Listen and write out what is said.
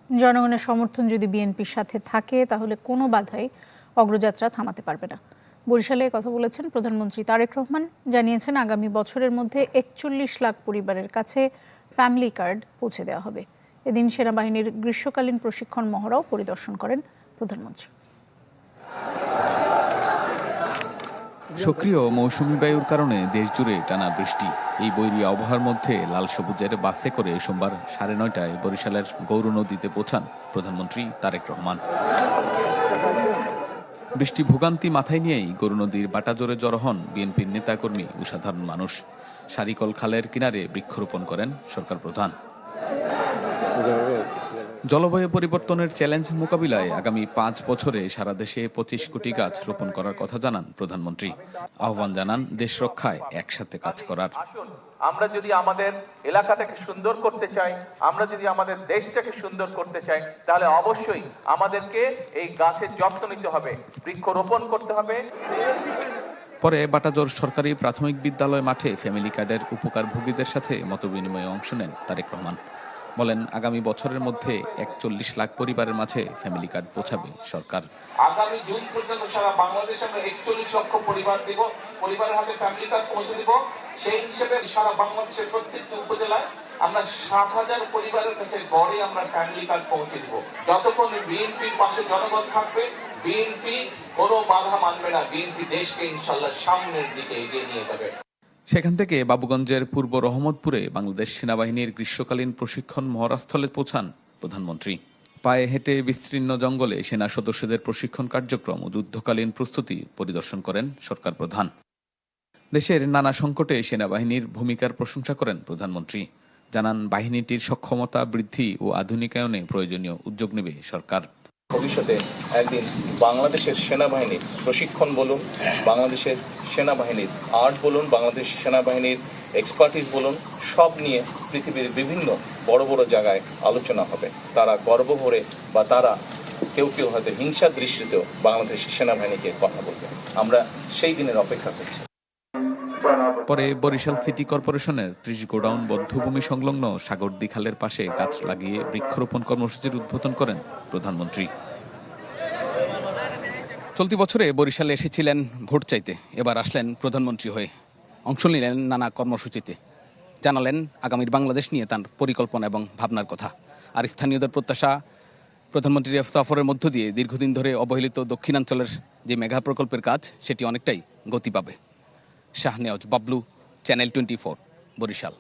জনগণের সমর্থন যদি বিএনপির সাথে থাকে তাহলে কোনো বাধাই অগ্রযাত্রা থামাতে পারবে না। বরিশালে কথা বলেছেন প্রধানমন্ত্রী তারেক রহমান। জানিয়েছেন আগামী বছরের মধ্যে ৪১ লাখ পরিবারের কাছে ফ্যামিলি কার্ড পৌঁছে দেওয়া হবে। এদিন সেনাবাহিনীর গ্রীষ্মকালীন প্রশিক্ষণ মহড়াও পরিদর্শন করেন প্রধানমন্ত্রী। সক্রিয় মৌসুমী বায়ুর কারণে দেশজুড়ে টানা বৃষ্টি। এই বৈরী আবহাওয়ার মধ্যে লাল সবুজের বাসে করে সোমবার 9:30টায় বরিশালের গৌরনদীতে পৌঁছান প্রধানমন্ত্রী তারেক রহমান। বৃষ্টি ভোগান্তি মাথায় নিয়েই গৌরনদীর বাটাজোরে জড়ো হন বিএনপির নেতাকর্মী ও সাধারণ মানুষ। সারিকল খালের কিনারে বৃক্ষরোপণ করেন সরকার প্রধান। জলবায়ু পরিবর্তনের চ্যালেঞ্জ মোকাবিলায় আগামী 5 বছরে সারা দেশে 25 কোটি গাছ রোপণ করার কথা জানান প্রধানমন্ত্রী। আহ্বান জানান দেশ রক্ষায় একসাথে কাজ করার। আমরা যদি আমাদের এলাকাটাকে সুন্দর করতে চাই, আমরা যদি আমাদের দেশটাকে সুন্দর করতে চাই, তাহলে অবশ্যই আমাদেরকে এই গাছের যত্ন নিতে হবে, বৃক্ষরোপণ করতে হবে। পরে বাটাজোর সরকারি প্রাথমিক বিদ্যালয় মাঠে ফ্যামিলি কার্ডের উপকারভোগীদের সাথে মতবিনিময়ে অংশ নেন তারেক রহমান। বলেন আগামী বছরের মধ্যে ৪১ লাখ পরিবারের মাঝে ফ্যামিলি কার্ড পৌঁছাবে সরকার। আগামী জুন পর্যন্ত সারা বাংলাদেশে আমরা ৪১ লক্ষ পরিবার দিব, পরিবারের হাতে ফ্যামিলি কার্ড পৌঁছে দিব। সেই হিসেবে সারা বাংলাদেশের প্রত্যেকটি উপজেলায় আমরা ৭,০০০ পরিবারের কাছে গড়ে আমরা ফ্যামিলি কার্ড পৌঁছে দিব। যতক্ষণ বিএনপির পাশে জনগণ থাকবে, বিএনপি কোনো বাধা মানবে না। বিএনপি দেশকে ইনশাল্লাহ সামনের দিকে এগিয়ে নিয়ে যাবে। সেখান থেকে বাবুগঞ্জের পূর্ব রহমতপুরে বাংলাদেশ সেনাবাহিনীর গ্রীষ্মকালীন প্রশিক্ষণ মহড়াস্থলে পৌঁছান প্রধানমন্ত্রী। পায়ে হেঁটে বিস্তীর্ণ জঙ্গলে সেনা সদস্যদের প্রশিক্ষণ কার্যক্রম ও যুদ্ধকালীন প্রস্তুতি পরিদর্শন করেন সরকার প্রধান। দেশের নানা সংকটে সেনাবাহিনীর ভূমিকার প্রশংসা করেন প্রধানমন্ত্রী। জানান বাহিনীটির সক্ষমতা বৃদ্ধি ও আধুনিকায়নে প্রয়োজনীয় উদ্যোগ নেবে সরকার। ভবিষ্যতে একদিন বাংলাদেশের সেনাবাহিনীর প্রশিক্ষণ বলুন, বাংলাদেশের সেনাবাহিনীর আর্ট বলুন, বাংলাদেশ সেনাবাহিনীর এক্সপার্টিস বলুন, সব নিয়ে পৃথিবীর বিভিন্ন বড় বড় জায়গায় আলোচনা হবে। তারা গর্ব ভরে বা তারা কেউ কেউ হয়তো হিংসার দৃষ্টিতেও বাংলাদেশ সেনাবাহিনীকে কথা বলবে। আমরা সেই দিনের অপেক্ষা করছি। পরে বরিশাল সিটি কর্পোরেশনের 30 গোডাউন বধ্যভূমি সংলগ্ন সাগরদী খালের পাশে গাছ লাগিয়ে বৃক্ষরোপণ কর্মসূচির উদ্বোধন করেন প্রধানমন্ত্রী। চলতি বছরে বরিশালে এসেছিলেন ভোট চাইতে, এবার আসলেন প্রধানমন্ত্রী হয়ে। অংশ নিলেন নানা কর্মসূচিতে, জানালেন আগামীর বাংলাদেশ নিয়ে তার পরিকল্পনা এবং ভাবনার কথা। আর স্থানীয়দের প্রত্যাশা, প্রধানমন্ত্রীর সফরের মধ্য দিয়ে দীর্ঘদিন ধরে অবহেলিত দক্ষিণাঞ্চলের যে মেগা প্রকল্পের কাজ সেটি অনেকটাই গতি পাবে। শাহনেওয়াজ বাবলু, চ্যানেল 24, বরিশাল।